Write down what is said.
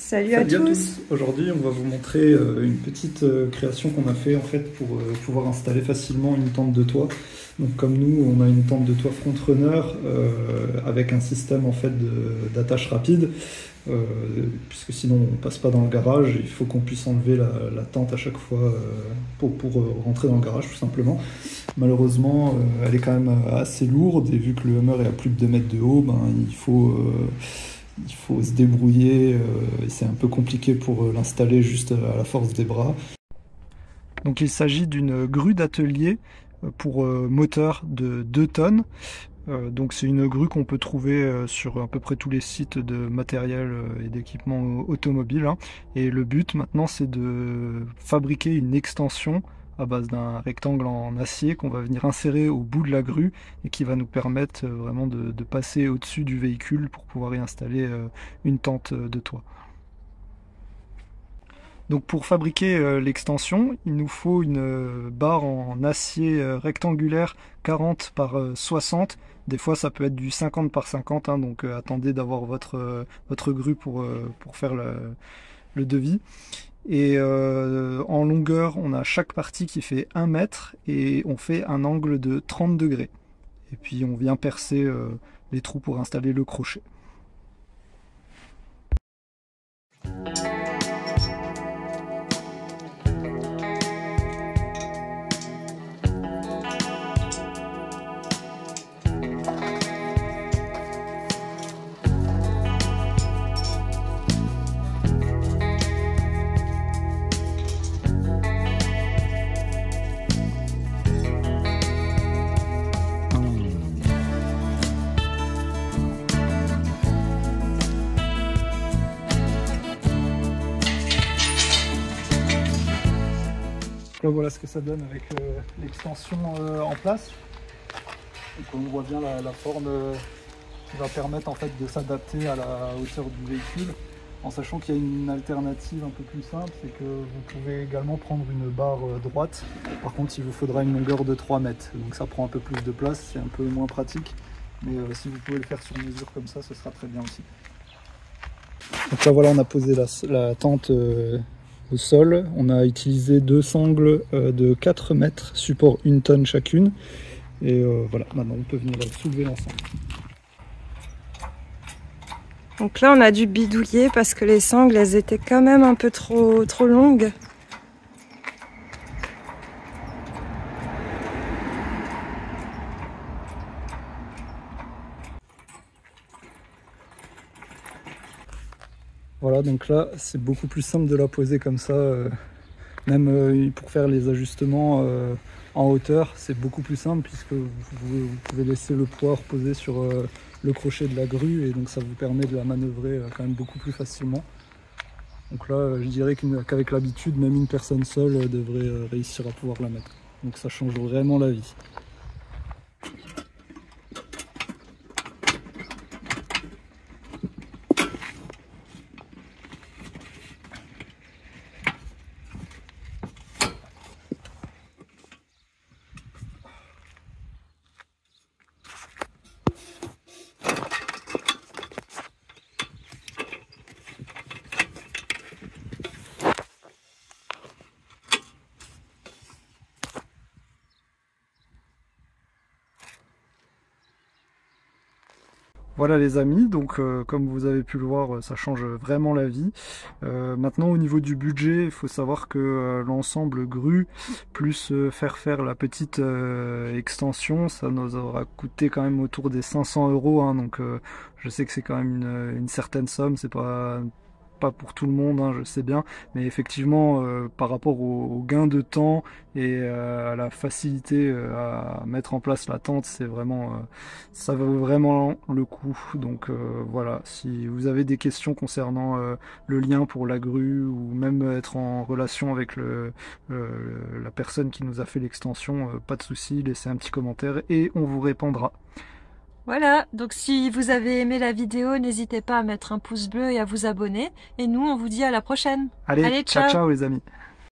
Salut à tous. Aujourd'hui, on va vous montrer une petite création qu'on a fait en fait pour pouvoir installer facilement une tente de toit. Donc comme nous, on a une tente de toit Frontrunner avec un système en fait d'attache rapide. Puisque sinon on passe pas dans le garage, il faut qu'on puisse enlever la tente à chaque fois pour rentrer dans le garage tout simplement. Malheureusement elle est quand même assez lourde et vu que le Hummer est à plus de 2 mètres de haut, il faut se débrouiller et c'est un peu compliqué pour l'installer juste à la force des bras. Donc il s'agit d'une grue d'atelier pour moteur de 2 tonnes. Donc c'est une grue qu'on peut trouver sur à peu près tous les sites de matériel et d'équipement automobile. Et le but maintenant c'est de fabriquer une extension à base d'un rectangle en acier qu'on va venir insérer au bout de la grue et qui va nous permettre vraiment de passer au-dessus du véhicule pour pouvoir y installer une tente de toit. Donc pour fabriquer l'extension, il nous faut une barre en acier rectangulaire 40 par 60. Des fois ça peut être du 50 par 50, donc attendez d'avoir votre grue pour faire le devis. Et en longueur, on a chaque partie qui fait 1 mètre et on fait un angle de 30 degrés. Et puis on vient percer les trous pour installer le crochet. Là, voilà ce que ça donne avec l'extension en place. Donc on voit bien la forme qui va permettre en fait de s'adapter à la hauteur du véhicule, en sachant qu'il y a une alternative un peu plus simple, c'est que vous pouvez également prendre une barre droite. Par contre il vous faudra une longueur de 3 mètres, donc ça prend un peu plus de place, c'est un peu moins pratique, mais si vous pouvez le faire sur mesure comme ça, ce sera très bien aussi. Donc là voilà, on a posé la tente au sol, on a utilisé 2 sangles de 4 mètres, support 1 tonne chacune, et voilà, maintenant on peut venir soulever l'ensemble. Donc là on a dû bidouiller parce que les sangles elles étaient quand même un peu trop longues. Voilà, donc là c'est beaucoup plus simple de la poser comme ça, même pour faire les ajustements en hauteur, c'est beaucoup plus simple puisque vous pouvez laisser le poids reposer sur le crochet de la grue et donc ça vous permet de la manœuvrer quand même beaucoup plus facilement. Donc là je dirais qu'avec l'habitude, même une personne seule devrait réussir à pouvoir la mettre. Donc ça change vraiment la vie. Voilà les amis, donc comme vous avez pu le voir, ça change vraiment la vie. Maintenant au niveau du budget, il faut savoir que l'ensemble grue plus faire la petite extension, ça nous aura coûté quand même autour des 500 €, donc je sais que c'est quand même une certaine somme, c'est pas pour tout le monde, je sais bien, mais effectivement par rapport au gain de temps et à la facilité à mettre en place la tente, c'est vraiment ça vaut vraiment le coup. Donc voilà, si vous avez des questions concernant le lien pour la grue ou même être en relation avec la personne qui nous a fait l'extension, pas de souci, laissez un petit commentaire et on vous répondra. Voilà, donc si vous avez aimé la vidéo, n'hésitez pas à mettre un pouce bleu et à vous abonner. Et nous, on vous dit à la prochaine. Allez, ciao ciao les amis.